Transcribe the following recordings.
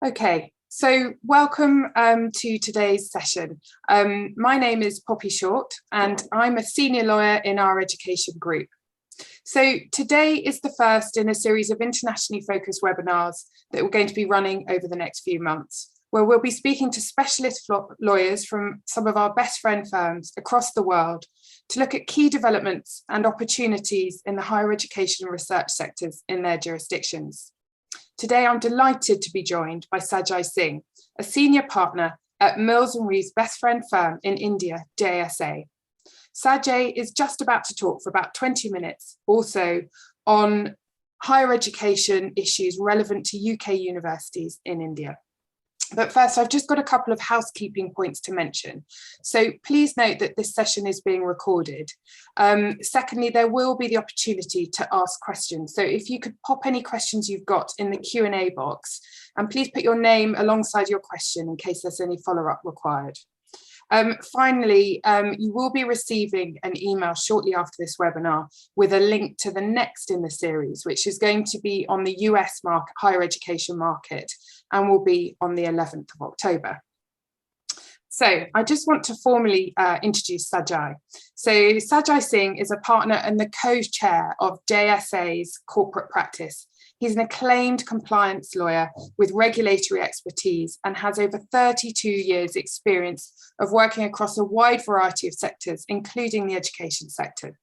Okay, so welcome to today's session. My name is Poppy Short and I'm a senior lawyer in our education group. So today is the first in a series of internationally focused webinars that we're going to be running over the next few months, where we'll be speaking to specialist lawyers from some of our best friend firms across the world to look at key developments and opportunities in the higher education and research sectors in their jurisdictions. Today, I'm delighted to be joined by Sajai Singh, a senior partner at Mills & Reeve's best friend firm in India, JSA. Sajai is just about to talk for about 20 minutes also on higher education issues relevant to UK universities in India. But first, I've just got a couple of housekeeping points to mention. So please note that this session is being recorded. Secondly, there will be the opportunity to ask questions. So if you could pop any questions you've got in the Q&A box, and please put your name alongside your question in case there's any follow-up required. Finally, you will be receiving an email shortly after this webinar with a link to the next in the series, which is going to be on the US higher education market and will be on the 11th of October. So I just want to formally introduce Sajai. So Sajai Singh is a partner and the co-chair of JSA's corporate practice. He's an acclaimed compliance lawyer with regulatory expertise and has over 32 years experience of working across a wide variety of sectors, including the education sector.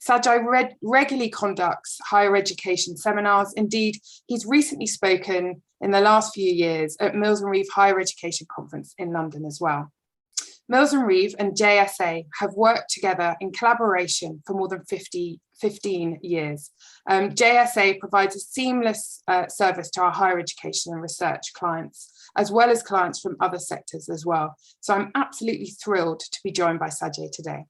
Sajai regularly conducts higher education seminars. Indeed, he's recently spoken in the last few years at Mills & Reeve Higher Education Conference in London as well. Mills & Reeve and JSA have worked together in collaboration for more than 15 years. JSA provides a seamless service to our higher education and research clients, as well as clients from other sectors as well. So I'm absolutely thrilled to be joined by Sajai today.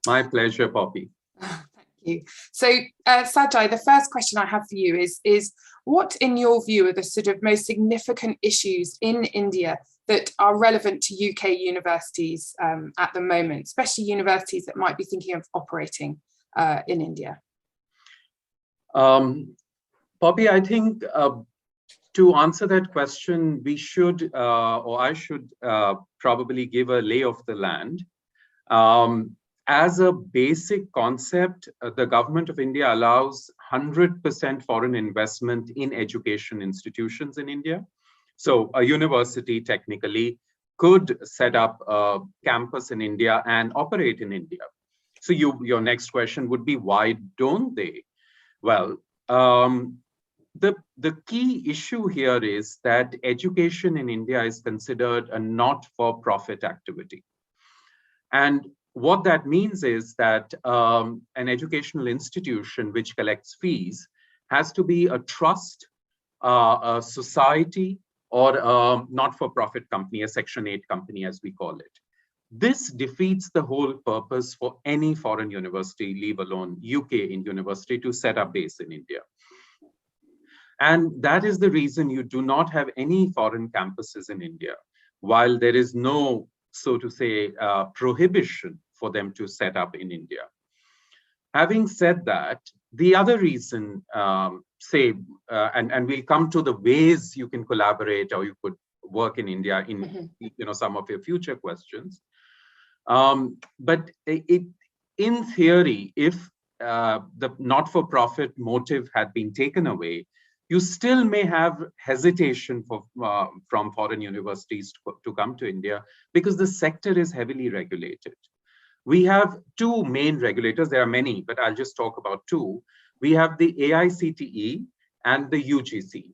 My pleasure, Poppy. Thank you. So Sajai, the first question I have for you is what, in your view, are the sort of most significant issues in India that are relevant to UK universities at the moment, especially universities that might be thinking of operating in India? Poppy, I think to answer that question, we should, or I should probably give a lay of the land. As a basic concept, the government of India allows 100% foreign investment in education institutions in India. So a university technically could set up a campus in India and operate in India. So your next question would be, why don't they? Well, the key issue here is that education in India is considered a not-for-profit activity. And what that means is that an educational institution which collects fees has to be a trust, a society, or a not-for-profit company, a Section 8 company, as we call it. This defeats the whole purpose for any foreign university, leave alone UK university, to set up base in India. And that is the reason you do not have any foreign campuses in India, while there is no, so to say, prohibition for them to set up in India. Having said that, the other reason, and we'll come to the ways you can collaborate or you could work in India in some of your future questions. But in theory, if the not-for-profit motive had been taken away, you still may have hesitation from foreign universities to come to India because the sector is heavily regulated. We have two main regulators. There are many, but I'll just talk about two. We have the AICTE and the UGC.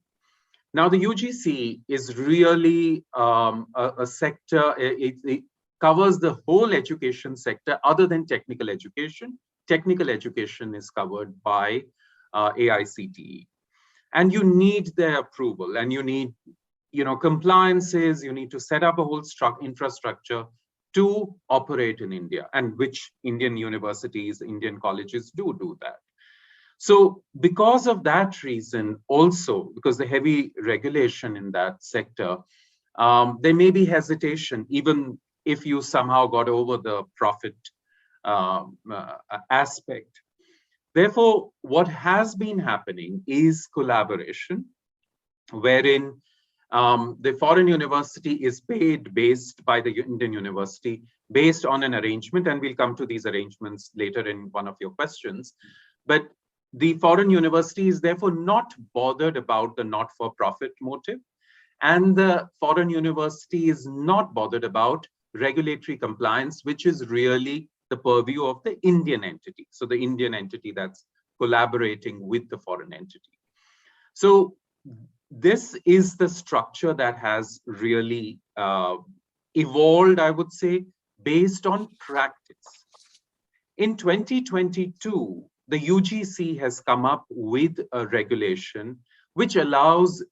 Now, the UGC is really a sector, it covers the whole education sector other than technical education. Technical education is covered by AICTE. And you need their approval, and you need compliances, you need to set up a whole infrastructure to operate in India, and which Indian universities, Indian colleges do that. So because of that reason, also because the heavy regulation in that sector, there may be hesitation, even if you somehow got over the profit aspect. Therefore, what has been happening is collaboration, wherein The foreign university is paid based by the Indian university based on an arrangement, and we'll come to these arrangements later in one of your questions. But the foreign university is therefore not bothered about the not-for-profit motive, and the foreign university is not bothered about regulatory compliance, which is really the purview of the Indian entity. So the Indian entity that's collaborating with the foreign entity. So this is the structure that has really evolved, I would say, based on practice. In 2022, the UGC has come up with a regulation which allows,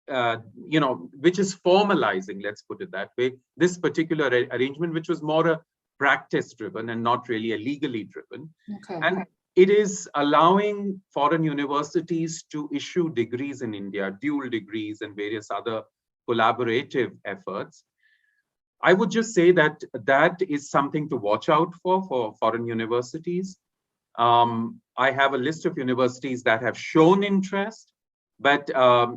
which is formalizing, let's put it that way, this particular arrangement, which was more a practice driven and not really a legally driven. Okay. And it is allowing foreign universities to issue degrees in India, dual degrees and various other collaborative efforts. I would just say that that is something to watch out for foreign universities. I have a list of universities that have shown interest, but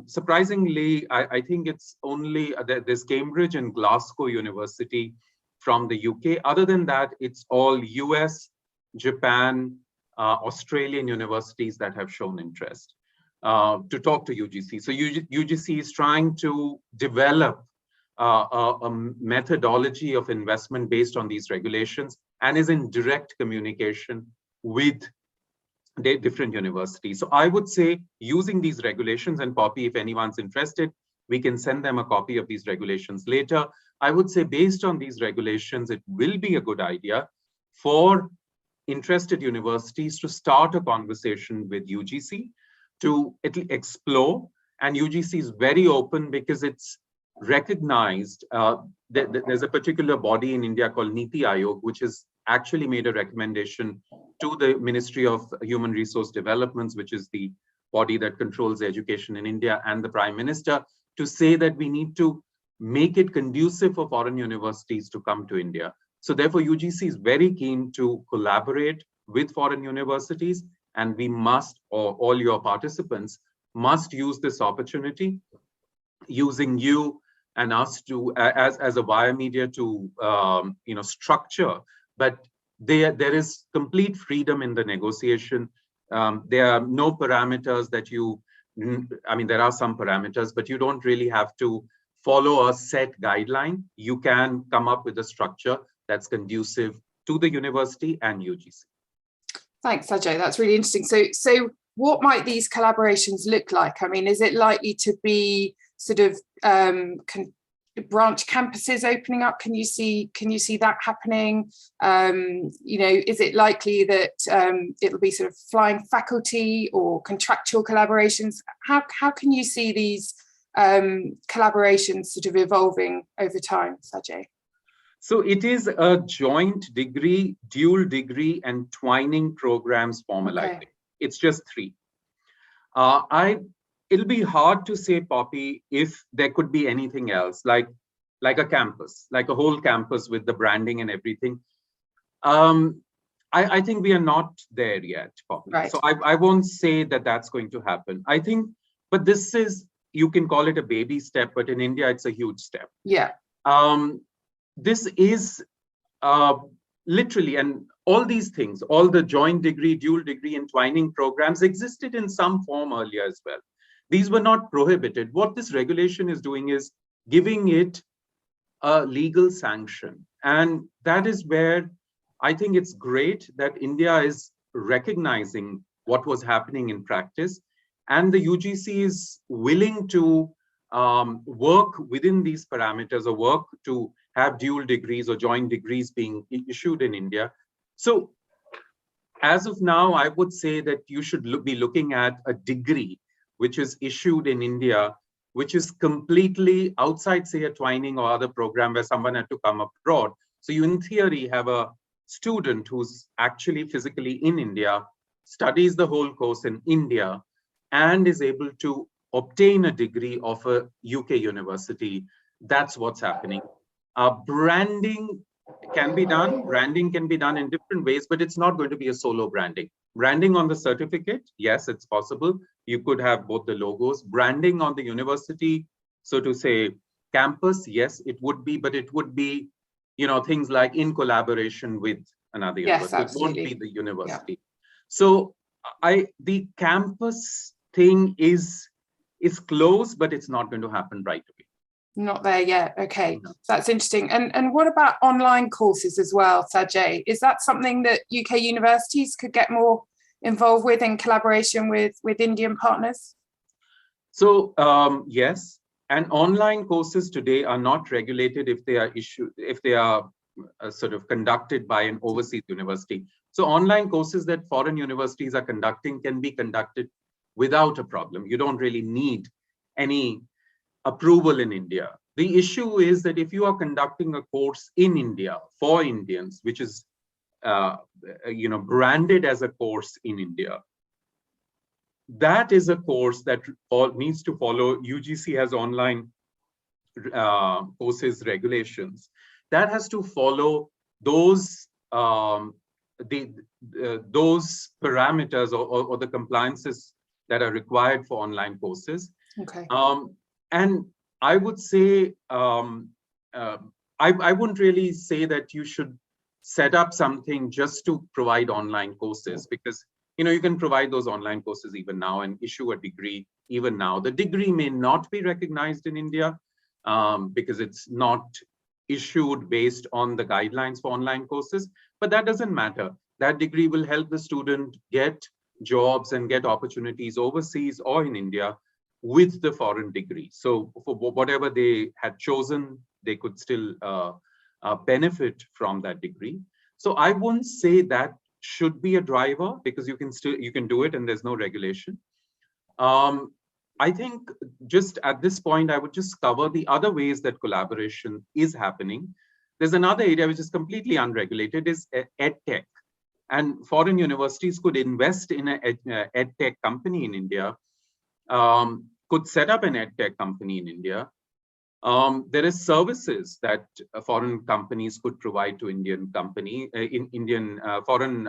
surprisingly, I think it's only, there's Cambridge and Glasgow University from the UK. Other than that, it's all US, Japan, Australian universities that have shown interest to talk to UGC. So UGC is trying to develop a methodology of investment based on these regulations and is in direct communication with the different universities. So I would say using these regulations, and Poppy, if anyone's interested, we can send them a copy of these regulations later. I would say based on these regulations, it will be a good idea for interested universities to start a conversation with UGC to explore. And UGC is very open because it's recognized that there's a particular body in India called Niti Aayog, which has actually made a recommendation to the Ministry of Human Resource Development, which is the body that controls education in India, and the Prime Minister, to say that we need to make it conducive for foreign universities to come to India. So therefore, UGC is very keen to collaborate with foreign universities, and we must, or all your participants must use this opportunity, using you and us to as a via media to structure. But there is complete freedom in the negotiation. There are no parameters that there are some parameters, but you don't really have to follow a set guideline. You can come up with a structure that's conducive to the university and UGC. Thanks, Sajai. That's really interesting. So what might these collaborations look like? I mean, is it likely to be sort of branch campuses opening up? Can you see that happening? Is it likely that it'll be sort of flying faculty or contractual collaborations? How can you see these collaborations sort of evolving over time, Sajai? So it is a joint degree, dual degree, and twining programs formalizing. Okay. It's just 3. It'll be hard to say, Poppy, if there could be anything else, like a campus, like a whole campus with the branding and everything. I think we are not there yet, Poppy. Right. So I won't say that that's going to happen. I think, but this is, you can call it a baby step, but in India, it's a huge step. Yeah. This is literally, and all these things, all the joint degree, dual degree, and twining programs existed in some form earlier as well. These were not prohibited. What this regulation is doing is giving it a legal sanction. And that is where I think it's great that India is recognizing what was happening in practice. And the UGC is willing to work within these parameters, or work to have dual degrees or joint degrees being issued in India. So as of now, I would say that you should be looking at a degree which is issued in India, which is completely outside, say, a twining or other program where someone had to come abroad. So you, in theory, have a student who's actually physically in India, studies the whole course in India, and is able to obtain a degree of a UK university. That's what's happening. Branding can be done. Branding can be done in different ways, but it's not going to be a solo branding. Branding on the certificate, yes, it's possible. You could have both the logos. Branding on the university So to say campus, yes, it would be, but it would be, things like in collaboration with another Yes, university. It won't be absolutely. the university. So the campus thing is close, but it's not going to happen right away. Not there yet. Okay, No. that's interesting. And what about online courses as well, Sajai? Is that something that UK universities could get more involved with in collaboration with Indian partners? So yes, and online courses today are not regulated if they are sort of conducted by an overseas university. So online courses that foreign universities are conducting can be conducted without a problem. You don't really need any approval in India. The issue is that if you are conducting a course in India for Indians, which is branded as a course in India, that is a course that needs to follow. UGC has online courses regulations that has to follow those those parameters or the compliances that are required for online courses. Okay. And I would say I wouldn't really say that you should set up something just to provide online courses, because you can provide those online courses even now and issue a degree even now. The degree may not be recognized in India because it's not issued based on the guidelines for online courses, but that doesn't matter. That degree will help the student get jobs and get opportunities overseas or in India with the foreign degree. So for whatever they had chosen, they could still benefit from that degree. So I wouldn't say that should be a driver, because you can do it and there's no regulation. I think just at this point, I would just cover the other ways that collaboration is happening. There's another area which is completely unregulated, is EdTech. And foreign universities could invest in an EdTech company in India, could set up an EdTech company in India. There is services that foreign companies could provide to Indian foreign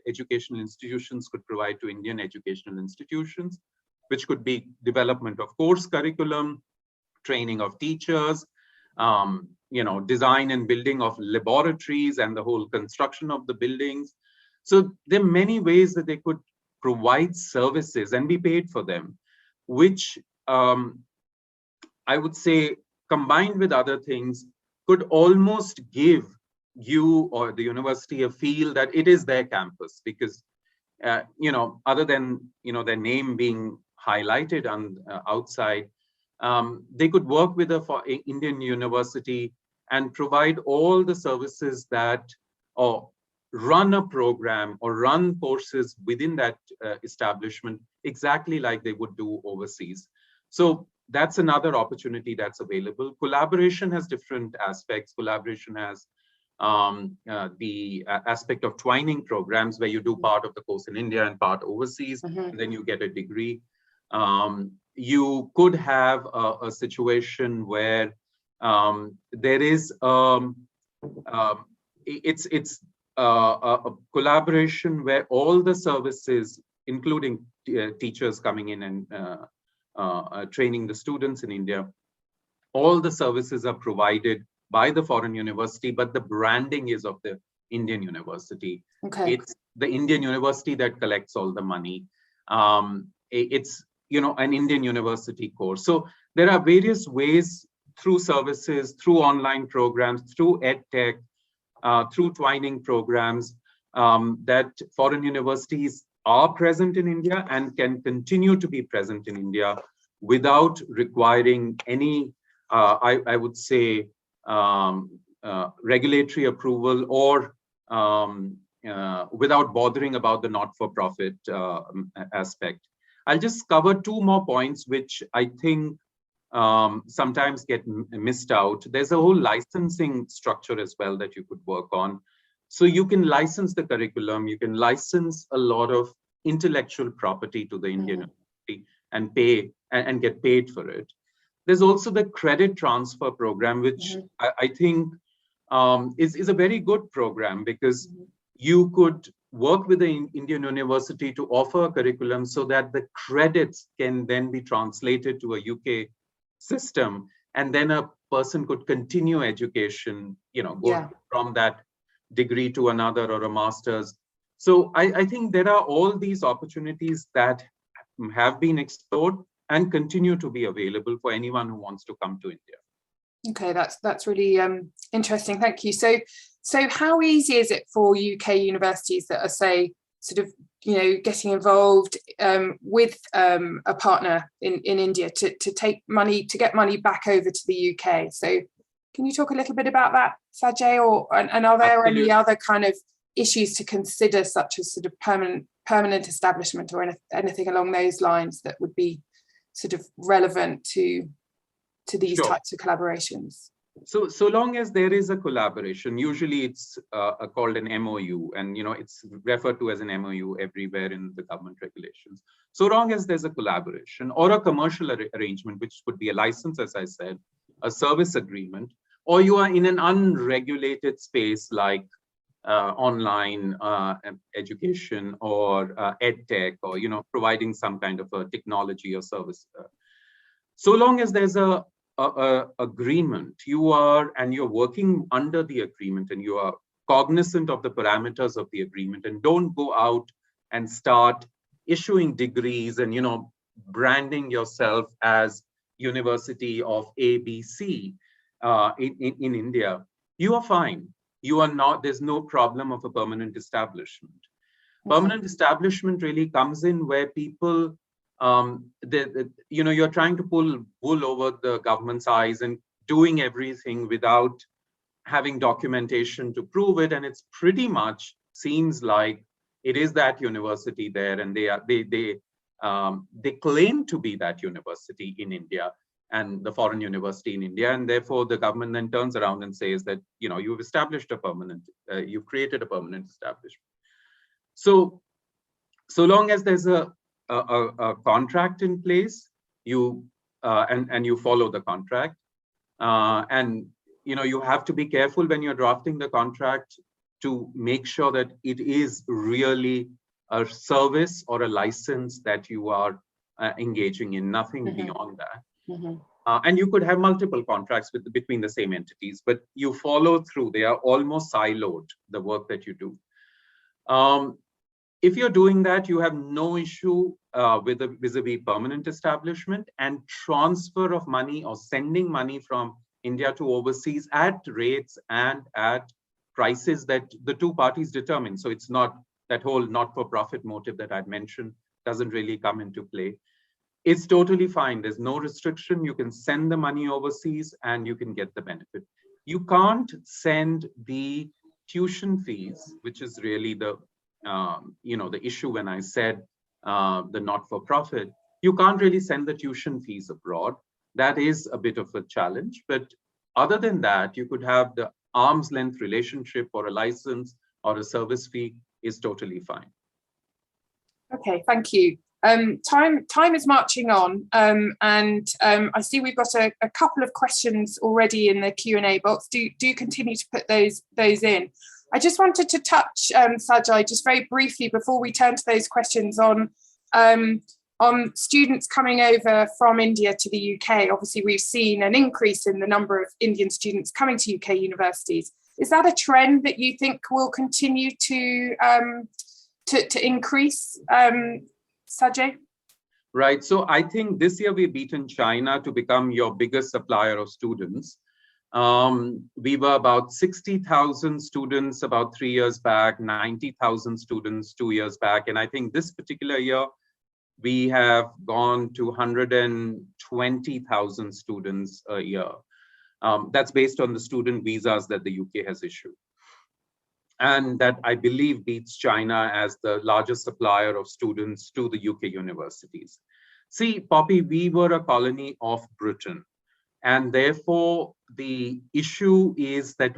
educational institutions could provide to Indian educational institutions, which could be development of course curriculum, training of teachers, design and building of laboratories and the whole construction of the buildings. So there are many ways that they could provide services and be paid for them, which I would say, combined with other things, could almost give you or the university a feel that it is their campus, because other than their name being highlighted on outside, they could work with an Indian university and provide all the services that, or run a program or run courses within that establishment exactly like they would do overseas. So that's another opportunity that's available. Collaboration has different aspects. Collaboration has the aspect of twining programs, where you do part of the course in India and part overseas, and then you get a degree. You could have a situation where there is it's a collaboration where all the services, including teachers coming in and training the students in India, all the services are provided by the foreign university, but the branding is of the Indian university. Okay. It's the Indian university that collects all the money. It's an Indian university course. So there are various ways, through services, through online programs, through EdTech, through twining programs, that foreign universities are present in India and can continue to be present in India without requiring any, I would say, regulatory approval, or without bothering about the not-for-profit aspect. I'll just cover two more points, which I think sometimes get missed out. There's a whole licensing structure as well that you could work on. So you can license the curriculum, you can license a lot of intellectual property to the Indian university and pay and get paid for it. There's also the credit transfer program, which I think is a very good program, because you could work with the Indian university to offer a curriculum so that the credits can then be translated to a UK system, and then a person could continue education, go from that degree to another or a master's. So I think there are all these opportunities that have been explored and continue to be available for anyone who wants to come to India. Okay, that's really interesting. Thank you. So how easy is it for UK universities that are, say, sort of, getting involved with a partner in India to get money back over to the UK? So can you talk a little bit about that, Sajai, and are there any other kind of issues to consider, such as sort of permanent establishment or anything along those lines that would be sort of relevant to these types of collaborations? So long as there is a collaboration, usually it's called an MOU, and it's referred to as an MOU everywhere in the government regulations. So long as there's a collaboration or a commercial arrangement, which could be a license, as I said, a service agreement, or you are in an unregulated space like online education or ed tech, or providing some kind of a technology or service. So long as there's a agreement, you're working under the agreement, and you are cognizant of the parameters of the agreement, and don't go out and start issuing degrees and branding yourself as University of ABC in India, you are fine. You are not, there's no problem of a permanent establishment. Permanent establishment really comes in where people you're trying to pull wool over the government's eyes and doing everything without having documentation to prove it, and it's pretty much seems like it is that university there, and they claim to be that university in India and the foreign university in India, and therefore the government then turns around and says that you've established a permanent, you've created a permanent establishment. So long as there's a contract in place, and you follow the contract, and you have to be careful when you're drafting the contract to make sure that it is really a service or a license that you are engaging in, nothing beyond that. And you could have multiple contracts between the same entities, but you follow through. They are almost siloed, the work that you do. If you're doing that, you have no issue with a vis-a-vis permanent establishment, and transfer of money or sending money from India to overseas at rates and at prices that the two parties determine. So it's not that whole not-for-profit motive that I'd mentioned doesn't really come into play. It's totally fine. There's no restriction. You can send the money overseas and you can get the benefit. You can't send the tuition fees, which is really the the issue when I said the not-for-profit. You can't really send the tuition fees abroad. That is a bit of a challenge. But other than that, you could have the arm's length relationship, or a license or a service fee is totally fine. Okay, thank you. Time is marching on, and I see we've got a couple of questions already in the Q&A box. Do continue to put those in. I just wanted to touch, Sajai, just very briefly before we turn to those questions, on students coming over from India to the UK. Obviously, we've seen an increase in the number of Indian students coming to UK universities. Is that a trend that you think will continue to increase, Sajai? Right. So I think this year we've beaten China to become your biggest supplier of students. We were about 60,000 students about 3 years back, 90,000 students 2 years back. And I think this particular year, we have gone to 120,000 students a year. That's based on the student visas that the UK has issued. And that, I believe, beats China as the largest supplier of students to the UK universities. See, Poppy, we were a colony of Britain. And therefore, the issue is that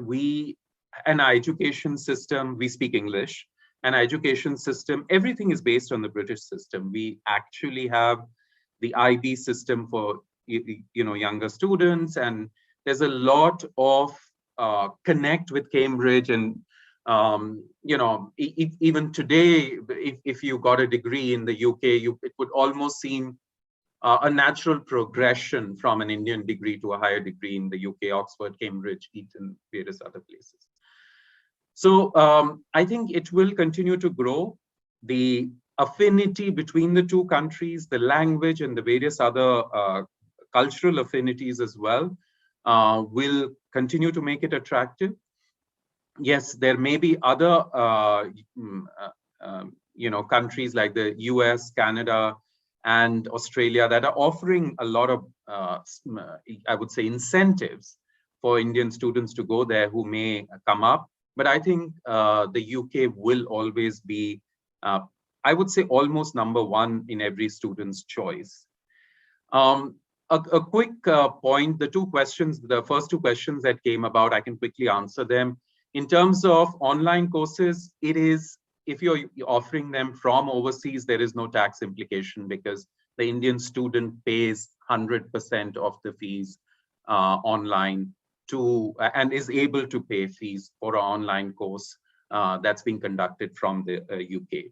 an education system, we speak English, an education system, everything is based on the British system. We actually have the IB system for younger students, and there's a lot of connect with Cambridge, and even today, if you got a degree in the UK, it would almost seem a natural progression from an Indian degree to a higher degree in the UK, Oxford, Cambridge, Eton, various other places. So I think it will continue to grow. The affinity between the two countries, the language and the various other cultural affinities as well, will continue to make it attractive. Yes, there may be other countries like the US, Canada, and Australia that are offering a lot of, I would say, incentives for Indian students to go there who may come up. But I think the UK will always be, I would say, almost number one in every student's choice. A quick point, the first two questions that came about, I can quickly answer them. In terms of online courses, it is, if you're offering them from overseas, there is no tax implication because the Indian student pays 100% of the fees online and is able to pay fees for an online course that's being conducted from the UK.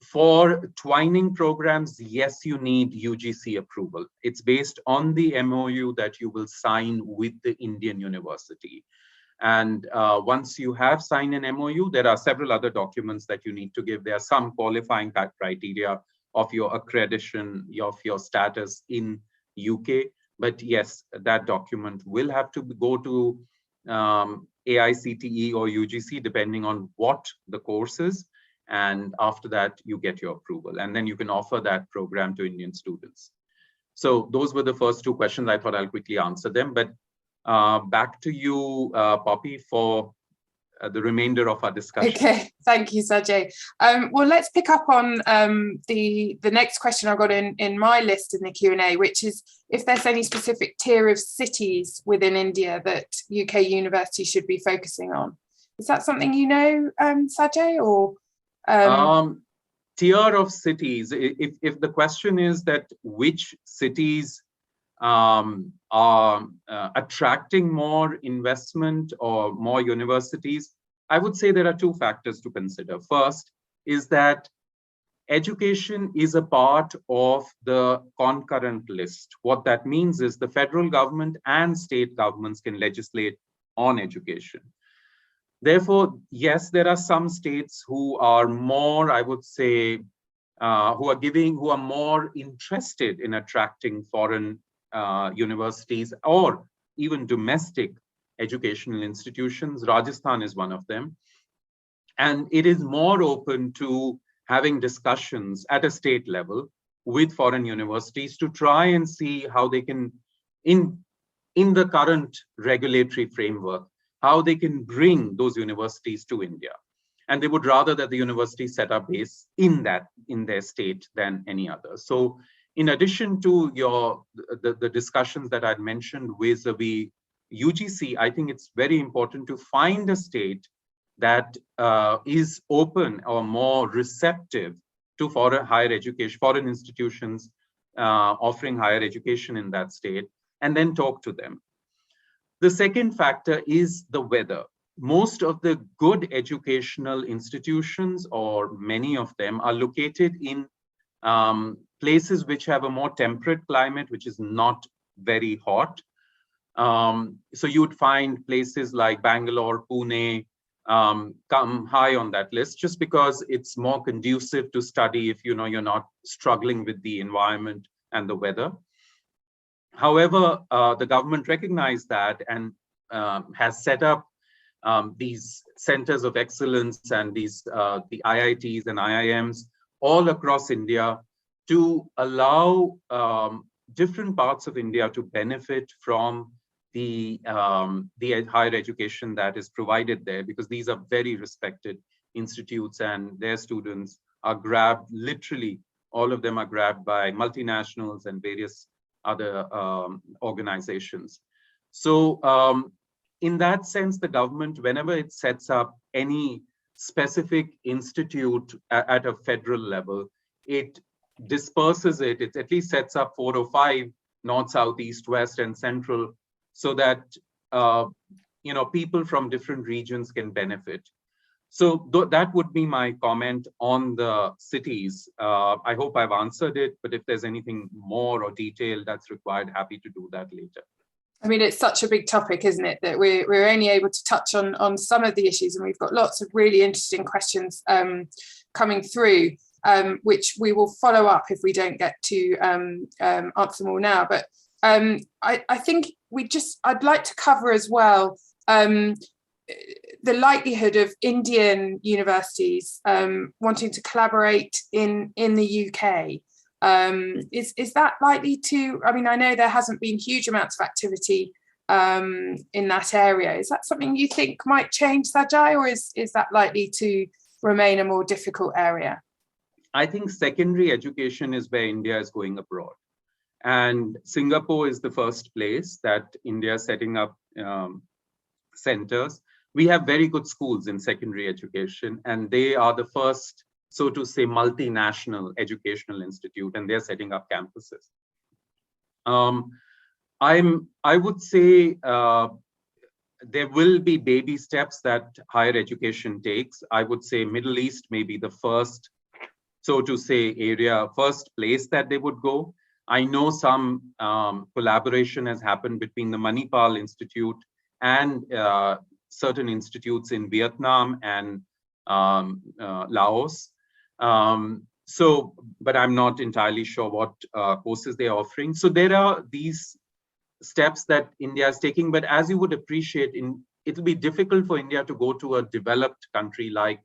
For twining programs, yes, you need UGC approval. It's based on the MOU that you will sign with the Indian university. And once you have signed an MOU, there are several other documents that you need to give. There are some qualifying criteria of your accreditation, of your status in UK. But yes, that document will have to go to AICTE or UGC, depending on what the course is. And after that, you get your approval. And then you can offer that program to Indian students. So those were the first two questions. I thought I'll quickly answer them. But back to you, Poppy, for the remainder of our discussion. Okay, thank you, Sajai. Well, let's pick up on the next question I've got in my list in the Q&A, which is if there's any specific tier of cities within India that UK universities should be focusing on. Is that something you know, Sajai, or? Tier of cities, if the question is that which cities are attracting more investment or more universities, I would say there are two factors to consider. First is that education is a part of the concurrent list. What that means is the federal government and state governments can legislate on education. Therefore, yes, there are some states who are more, I would say, who are more interested in attracting foreign universities or even domestic educational institutions. Rajasthan is one of them. And it is more open to having discussions at a state level with foreign universities to try and see how they can, in the current regulatory framework, how they can bring those universities to India. And they would rather that the university set up base in their state than any other. So in addition to the discussions that I'd mentioned vis-a-vis UGC, I think it's very important to find a state that is open or more receptive to foreign institutions offering higher education in that state, and then talk to them. The second factor is the weather. Most of the good educational institutions, or many of them, are located in places which have a more temperate climate, which is not very hot. So you would find places like Bangalore, Pune, come high on that list, just because it's more conducive to study if you're not struggling with the environment and the weather. However, the government recognized that and has set up these centers of excellence and the IITs and IIMs all across India to allow different parts of India to benefit from the higher education that is provided there, because these are very respected institutes and their students are grabbed, literally all of them are grabbed by multinationals and various other organizations. So in that sense, the government, whenever it sets up any specific institute at a federal level, it disperses it. It at least sets up 4 or 5, north, south, east, west, and central, so that people from different regions can benefit. So that would be my comment on the cities. I hope I've answered it, but if there's anything more or detail that's required, happy to do that later. I mean, it's such a big topic, isn't it, that we're only able to touch on some of the issues, and we've got lots of really interesting questions coming through, which we will follow up if we don't get to answer them all now. But I think I'd like to cover as well the likelihood of Indian universities wanting to collaborate in the UK. Is that likely to, I mean, I know there hasn't been huge amounts of activity in that area. Is that something you think might change, Sajai, or is that likely to remain a more difficult area? I think secondary education is where India is going abroad. And Singapore is the first place that India is setting up centers. We have very good schools in secondary education, and they are the first, so to say, multinational educational institute, and they're setting up campuses. I would say there will be baby steps that higher education takes. I would say Middle East may be the first, so to say, first place that they would go. I know some collaboration has happened between the Manipal Institute and certain institutes in Vietnam and Laos. But I'm not entirely sure what courses they're offering. So there are these steps that India is taking, but as you would appreciate, it'll be difficult for India to go to a developed country like,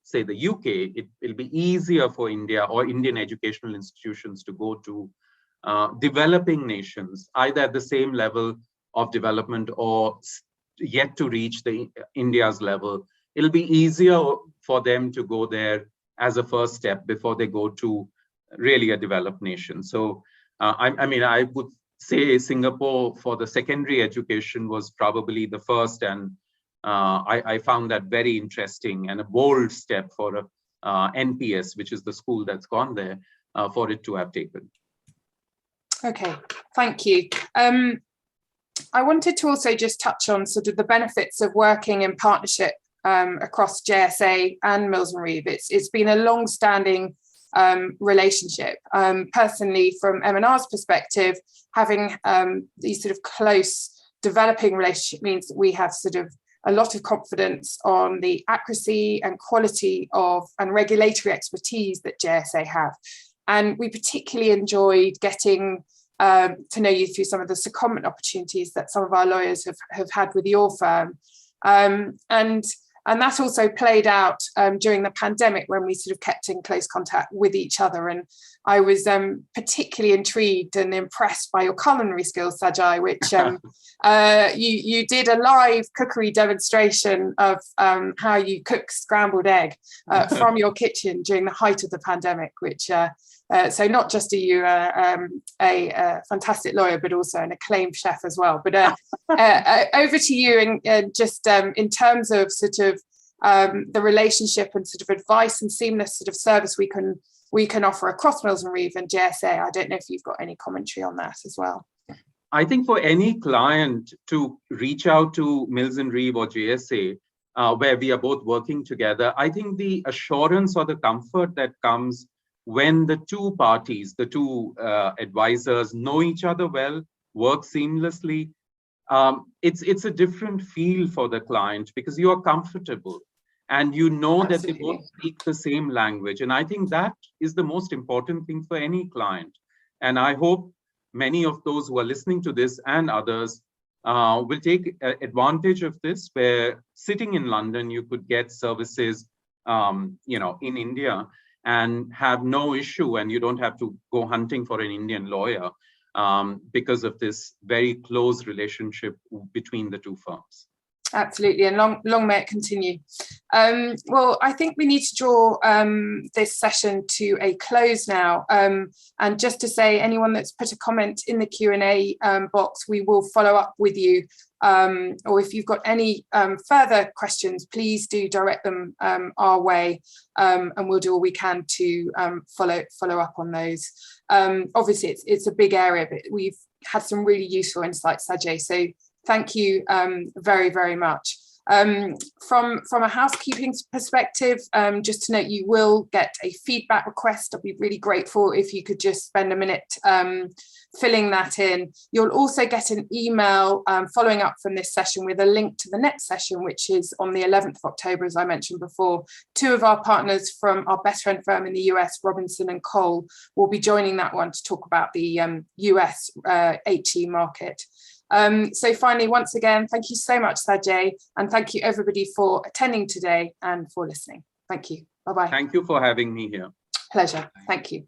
say, the UK. It'll be easier for India or Indian educational institutions to go to developing nations, either at the same level of development or yet to reach India's level. It'll be easier for them to go there as a first step before they go to really a developed nation. So, I mean, I would say Singapore for the secondary education was probably the first, and I found that very interesting and a bold step for NPS, which is the school that's gone there, for it to have taken. Okay, thank you. I wanted to also just touch on sort of the benefits of working in partnership across JSA and Mills and Reeve. It's been a long-standing relationship. Personally, from M&R's perspective, having these sort of close developing relationship means that we have sort of a lot of confidence on the accuracy and quality of and regulatory expertise that JSA have. And we particularly enjoyed getting to know you through some of the secondment opportunities that some of our lawyers have had with your firm. And that also played out during the pandemic when we sort of kept in close contact with each other. And I was particularly intrigued and impressed by your culinary skills, Sajai, which you did a live cookery demonstration of how you cook scrambled egg from your kitchen during the height of the pandemic, which so not just are you a fantastic lawyer, but also an acclaimed chef as well. But over to you, and just in terms of sort of the relationship and sort of advice and seamless sort of service we can offer across Mills and Reeve and JSA. I don't know if you've got any commentary on that as well. I think for any client to reach out to Mills and Reeve or JSA, where we are both working together, I think the assurance or the comfort that comes when the two parties, the two advisors know each other well, work seamlessly, it's a different feel for the client because you are comfortable and you know Absolutely. That they both speak the same language. And I think that is the most important thing for any client. And I hope many of those who are listening to this and others will take advantage of this, where sitting in London, you could get services, in India, and have no issue, and you don't have to go hunting for an Indian lawyer because of this very close relationship between the two firms. Absolutely, and long may it continue. Well, I think we need to draw this session to a close now. And just to say, anyone that's put a comment in the Q&A box, we will follow up with you. Or if you've got any further questions, please do direct them our way, and we'll do all we can to follow up on those. Obviously, it's a big area, but we've had some really useful insights, Sajai. So thank you very, very much. From a housekeeping perspective, just to note, you will get a feedback request. I'd be really grateful if you could just spend a minute filling that in. You'll also get an email following up from this session with a link to the next session, which is on the 11th of October, as I mentioned before. Two of our partners from our best friend firm in the US, Robinson and Cole, will be joining that one to talk about the US HE market. So finally, once again, thank you so much, Sajai, and thank you everybody for attending today and for listening. Thank you. Bye-bye. Thank you for having me here. Pleasure. Thank you.